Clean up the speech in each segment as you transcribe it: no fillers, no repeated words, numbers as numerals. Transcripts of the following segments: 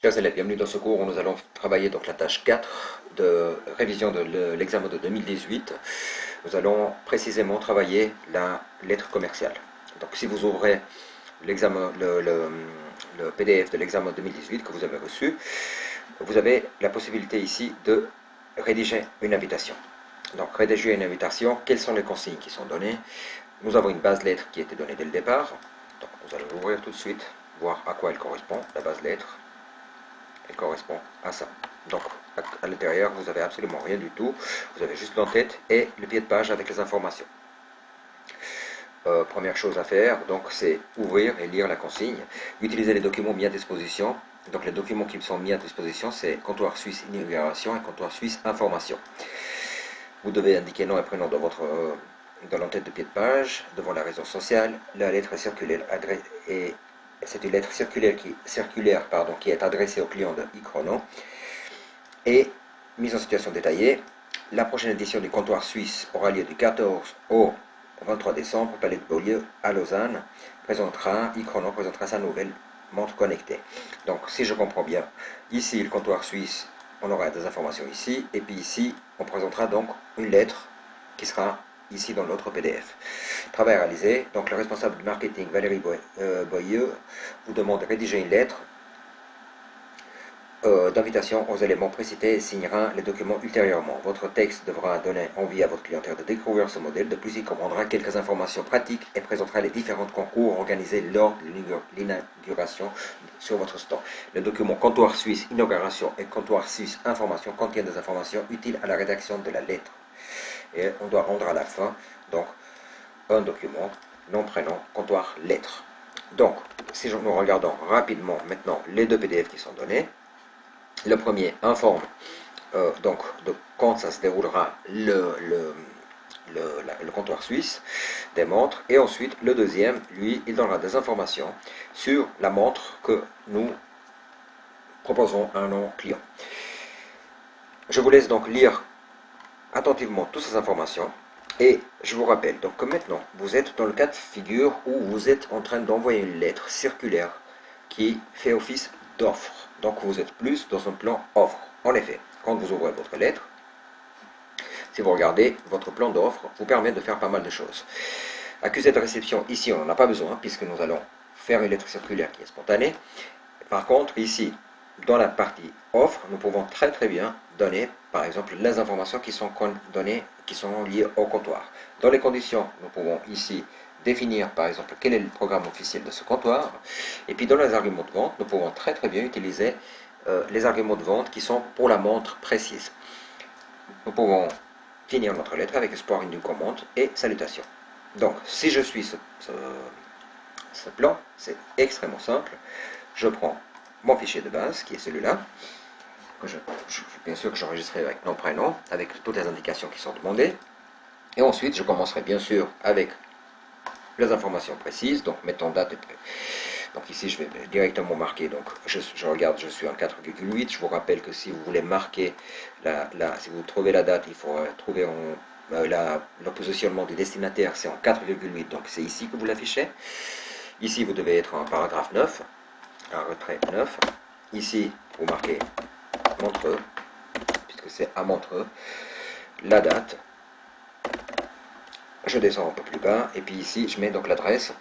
Chers élèves, bienvenue dans ce cours où nous allons travailler donc la tâche 4 de révision de l'examen de 2018. Nous allons précisément travailler la lettre commerciale. Donc si vous ouvrez l'examen, le PDF de l'examen 2018 que vous avez reçu, vous avez la possibilité ici de rédiger une invitation. Donc rédiger une invitation, quelles sont les consignes qui sont données? Nous avons une base lettre qui a été donnée dès le départ. Donc nous allons l'ouvrir tout de suite, voir à quoi elle correspond, la base lettre. Elle correspond à ça. Donc, à l'intérieur, vous n'avez absolument rien du tout. Vous avez juste l'entête et le pied de page avec les informations. Première chose à faire, donc, c'est ouvrir et lire la consigne. Utiliser les documents mis à disposition. Donc, les documents qui sont mis à disposition, c'est comptoir suisse inauguration et comptoir suisse information. Vous devez indiquer nom et prénom dans l'entête de pied de page, devant la raison sociale, la lettre circulaire et c'est une lettre circulaire qui est adressée au client de e-chrono. Et mise en situation détaillée, la prochaine édition du comptoir suisse aura lieu du 14 au 23 décembre, Palais de Beaulieu à Lausanne. e-chrono présentera sa nouvelle montre connectée. Donc si je comprends bien, ici le comptoir suisse, on aura des informations ici, et puis ici, on présentera donc une lettre qui sera ici dans l'autre PDF. Travail réalisé, donc le responsable du marketing Valérie Boyeux vous demande de rédiger une lettre d'invitation aux éléments précités et signera les documents ultérieurement. Votre texte devra donner envie à votre clientèle de découvrir ce modèle. De plus, il comprendra quelques informations pratiques et présentera les différents concours organisés lors de l'inauguration sur votre stand. Les documents comptoir suisse inauguration et comptoir suisse information contiennent des informations utiles à la rédaction de la lettre. Et on doit rendre à la fin donc un document, nom, prénom, comptoir, lettre. Donc, si nous regardons rapidement maintenant les deux PDF qui sont donnés, le premier informe donc de quand ça se déroulera le comptoir suisse des montres, et ensuite le deuxième, lui, il donnera des informations sur la montre que nous proposons à nos clients. Je vous laisse donc lire attentivement toutes ces informations. Et je vous rappelle donc que maintenant, vous êtes dans le cas de figure où vous êtes en train d'envoyer une lettre circulaire qui fait office d'offre. Donc vous êtes plus dans un plan offre. En effet, quand vous ouvrez votre lettre, si vous regardez, votre plan d'offre vous permet de faire pas mal de choses. Accusé de réception, ici on n'en a pas besoin puisque nous allons faire une lettre circulaire qui est spontanée. Par contre, ici, dans la partie offre, nous pouvons très bien donner, par exemple, les informations qui sont données, qui sont liées au comptoir. Dans les conditions, nous pouvons ici définir, par exemple, quel est le programme officiel de ce comptoir. Et puis, dans les arguments de vente, nous pouvons très bien utiliser les arguments de vente qui sont pour la montre précise. Nous pouvons finir notre lettre avec espoir d'une commande et salutations. Donc, si je suis ce plan, c'est extrêmement simple. Je prends mon fichier de base, qui est celui-là, bien sûr que j'enregistrerai avec nom, prénom, avec toutes les indications qui sont demandées. Et ensuite, je commencerai bien sûr avec les informations précises, donc mettons date et donc ici, je vais directement marquer, donc je regarde, je suis en 4,8. Je vous rappelle que si vous voulez marquer, si vous trouvez la date, il faut trouver le positionnement du destinataire, c'est en 4,8, donc c'est ici que vous l'affichez. Ici, vous devez être en paragraphe 9, un retrait 9. Ici, vous marquez Montreux, puisque c'est à Montreux. La date, je descends un peu plus bas, et puis ici, je mets donc l'adresse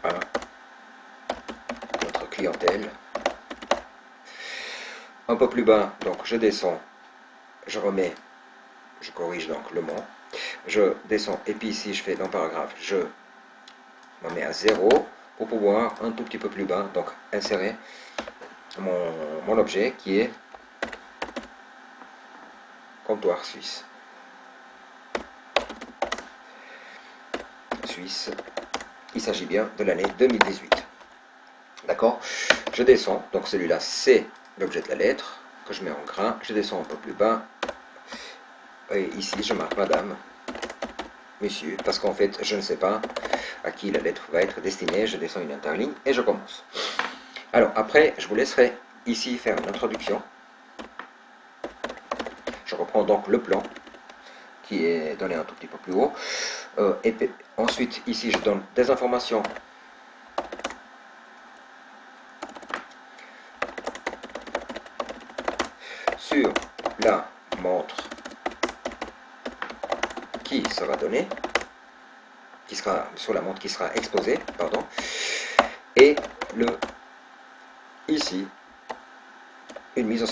à notre clientèle. Un peu plus bas, donc je descends, je corrige donc le mot, je descends, et puis ici, je fais dans le paragraphe, je me mets à 0 pour pouvoir un tout petit peu plus bas, donc insérer mon objet qui est comptoir suisse. Il s'agit bien de l'année 2018. D'accord? Je descends, donc celui-là c'est l'objet de la lettre, que je mets en gras, je descends un peu plus bas, et ici je marque madame, monsieur, parce qu'en fait je ne sais pas à qui la lettre va être destinée, je descends une interligne et je commence. Alors après, je vous laisserai ici faire une introduction. Je reprends donc le plan qui est donné un tout petit peu plus haut. Et ensuite, ici, je donne des informations sur la montre qui sera donnée, qui sera sur la montre qui sera exposée, pardon, et ici une mise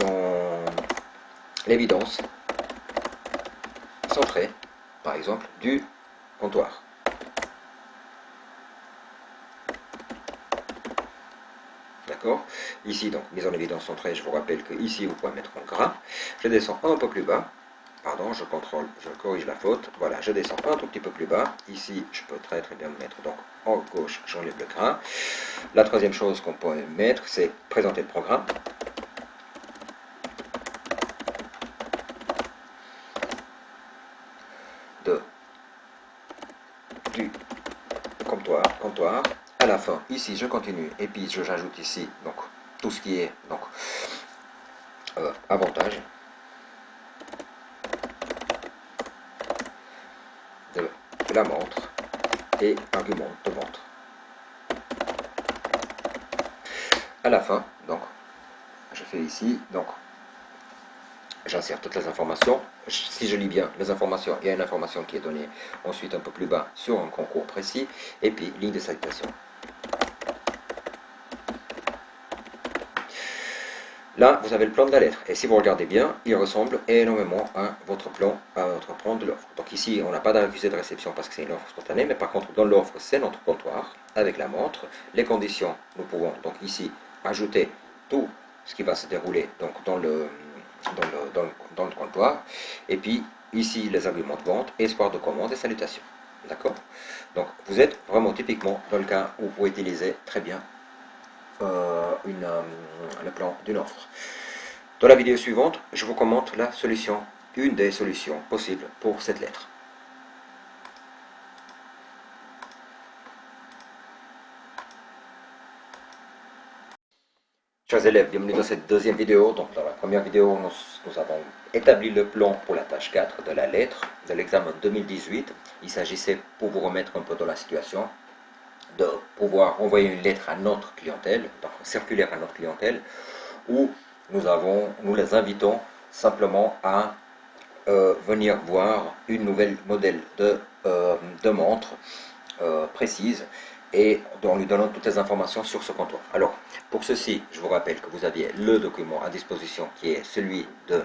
en l'évidence centrée, par exemple, du comptoir. D'accord. Ici, donc, mise en évidence centrée, je vous rappelle que ici, vous pouvez mettre en gras. Je descends un peu plus bas. Pardon, je contrôle, je corrige la faute. Voilà, je descends un tout petit peu plus bas. Ici, je peux très bien me mettre donc en gauche, j'enlève le gras. La troisième chose qu'on peut mettre, c'est présenter le programme. Du comptoir. À la fin, ici, je continue. Et puis, j'ajoute ici, donc, tout ce qui est, donc, avantage de la montre et argument de montre. À la fin, donc, je fais ici, donc, j'insère toutes les informations. Si je lis bien les informations, il y a une information qui est donnée ensuite un peu plus bas sur un concours précis, et puis ligne de citation. Là, vous avez le plan de la lettre, et si vous regardez bien, il ressemble énormément à votre plan de l'offre. Donc ici, on n'a pas d'accusé de réception parce que c'est une offre spontanée, mais par contre, dans l'offre, c'est notre comptoir avec la montre. Les conditions, nous pouvons donc ici ajouter tout ce qui va se dérouler donc dans le comptoir, et puis ici, les arguments de vente, espoir de commande et salutations. D'accord? Donc, vous êtes vraiment typiquement dans le cas où vous utilisez très bien le plan d'une offre. Dans la vidéo suivante, je vous commente la solution, une des solutions possibles pour cette lettre. Chers élèves, bienvenue dans cette deuxième vidéo. Donc, dans la première vidéo, nous avons établi le plan pour la tâche 4 de la lettre de l'examen 2018. Il s'agissait, pour vous remettre un peu dans la situation, de pouvoir envoyer une lettre à notre clientèle, donc circulaire à notre clientèle, où nous les invitons simplement à venir voir une nouvelle modèle de montre précise et en lui donnant toutes les informations sur ce comptoir. Alors, pour ceci, je vous rappelle que vous aviez le document à disposition qui est celui de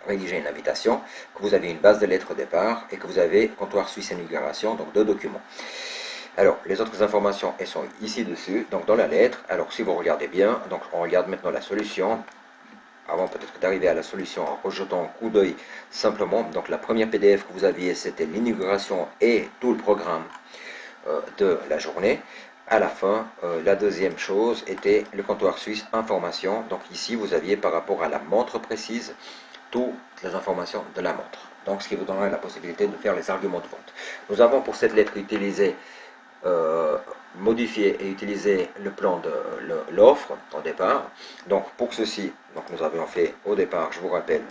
rédiger une invitation, que vous avez une base de lettres au départ et que vous avez comptoir suisse inauguration, donc deux documents. Alors, les autres informations, elles sont ici dessus, donc dans la lettre. Alors, si vous regardez bien, donc on regarde maintenant la solution. Avant peut-être d'arriver à la solution en rejetant un coup d'œil simplement. Donc, la première PDF que vous aviez, c'était l'inauguration et tout le programme de la journée. À la fin, la deuxième chose était le comptoir suisse information. Donc ici, vous aviez par rapport à la montre précise, toutes les informations de la montre. Donc, ce qui vous donnera la possibilité de faire les arguments de vente. Nous avons pour cette lettre utilisé modifier et utiliser le plan de l'offre au départ. Donc pour ceci, donc nous avions fait au départ, je vous rappelle,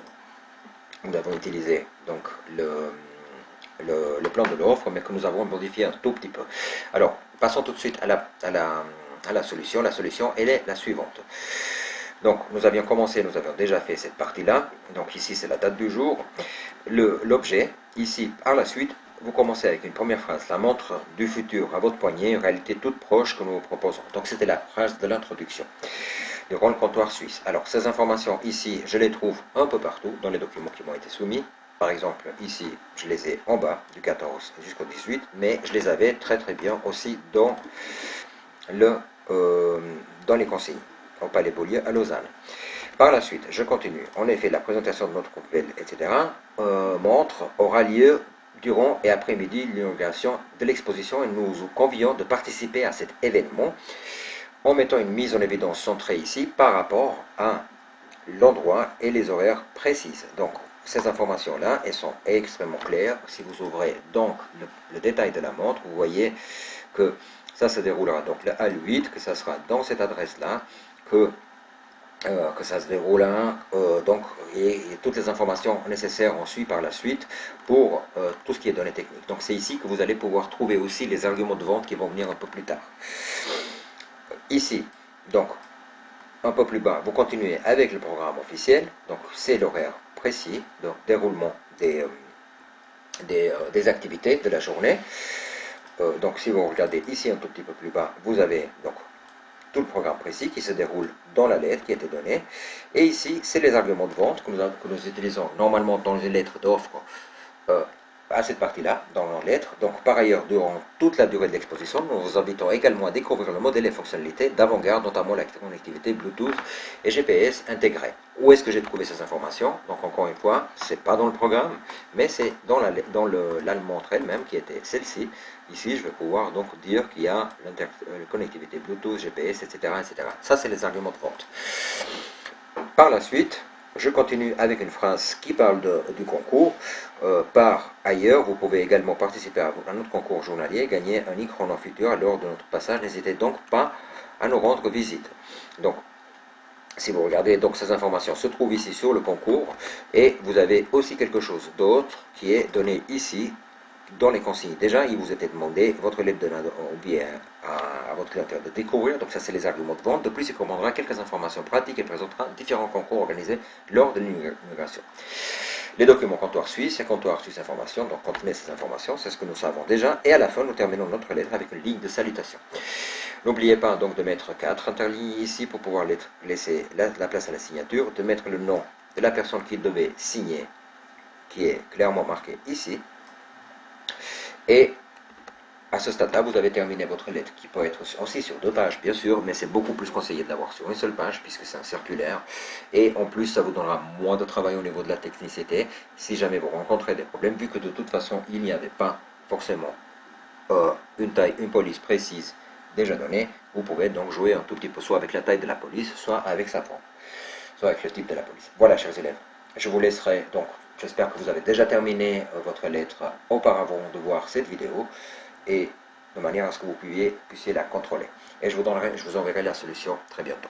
nous avons utilisé donc le plan de l'offre, mais que nous avons modifié un tout petit peu. Alors, passons tout de suite à la solution. La solution, elle est la suivante. Donc, nous avions commencé, nous avions déjà fait cette partie-là. Donc ici, c'est la date du jour. L'objet, ici, par la suite, vous commencez avec une première phrase, la montre du futur à votre poignet, une réalité toute proche que nous vous proposons. Donc c'était la phrase de l'introduction durant le comptoir suisse. Alors ces informations ici, je les trouve un peu partout dans les documents qui m'ont été soumis. Par exemple, ici, je les ai en bas, du 14 jusqu'au 18, mais je les avais très bien aussi dans les consignes, au Palais Beaulieu à Lausanne. Par la suite, je continue. En effet, la présentation de notre nouvelle, etc., montre aura lieu durant et après-midi l'inauguration de l'exposition et nous vous convions de participer à cet événement en mettant une mise en évidence centrée ici par rapport à l'endroit et les horaires précises. Donc, ces informations-là, elles sont extrêmement claires. Si vous ouvrez donc le détail de la montre, vous voyez que ça se déroulera donc le H8, que ça sera dans cette adresse-là, que ça se déroule donc, et toutes les informations nécessaires on suit par la suite pour tout ce qui est données techniques. Donc c'est ici que vous allez pouvoir trouver aussi les arguments de vente qui vont venir un peu plus tard. Ici, donc, un peu plus bas, vous continuez avec le programme officiel, donc c'est l'horaire précis, donc déroulement des activités de la journée. Donc si vous regardez ici un tout petit peu plus bas, vous avez donc tout le programme précis qui se déroule dans la lettre qui a été donnée. Et ici, c'est les arguments de vente que nous utilisons normalement dans les lettres d'offre à cette partie-là, dans la lettre. Donc, par ailleurs, durant toute la durée de l'exposition, nous vous invitons également à découvrir le modèle et fonctionnalités d'avant-garde, notamment la connectivité Bluetooth et GPS intégrés. Où est-ce que j'ai trouvé ces informations? Donc, encore une fois, c'est pas dans le programme, mais c'est dans la montre elle-même qui était celle-ci. Ici, je vais pouvoir donc dire qu'il y a la connectivité Bluetooth, GPS, etc., etc. Ça, c'est les arguments de vente. Par la suite, je continue avec une phrase qui parle du concours. Par ailleurs, vous pouvez également participer à notre concours journalier, gagner un e-chrono futur lors de notre passage. N'hésitez donc pas à nous rendre visite. Donc, si vous regardez, donc ces informations se trouvent ici sur le concours, et vous avez aussi quelque chose d'autre qui est donné ici dans les consignes. Déjà, il vous était demandé votre lettre de billet à votre clientèle de découvrir. Donc ça, c'est les arguments de vente. De plus, il commandera quelques informations pratiques et présentera différents concours organisés lors de l'immigration. Les documents comptoir suisse et comptoir suisse information. Donc contenez ces informations, c'est ce que nous savons déjà. Et à la fin, nous terminons notre lettre avec une ligne de salutation. N'oubliez pas donc de mettre 4 interlignes ici pour pouvoir laisser la place à la signature, de mettre le nom de la personne qui devait signer, qui est clairement marqué ici. Et à ce stade-là, vous avez terminé votre lettre, qui peut être aussi sur 2 pages, bien sûr, mais c'est beaucoup plus conseillé de l'avoir sur une seule page, puisque c'est un circulaire. Et en plus, ça vous donnera moins de travail au niveau de la technicité, si jamais vous rencontrez des problèmes, vu que de toute façon, il n'y avait pas forcément une police précise déjà donnée. Vous pouvez donc jouer un tout petit peu, soit avec la taille de la police, soit avec sa forme, soit avec le type de la police. Voilà, chers élèves. Je vous laisserai donc, j'espère que vous avez déjà terminé votre lettre auparavant de voir cette vidéo, et de manière à ce que vous puissiez la contrôler. Et je vous enverrai la solution très bientôt.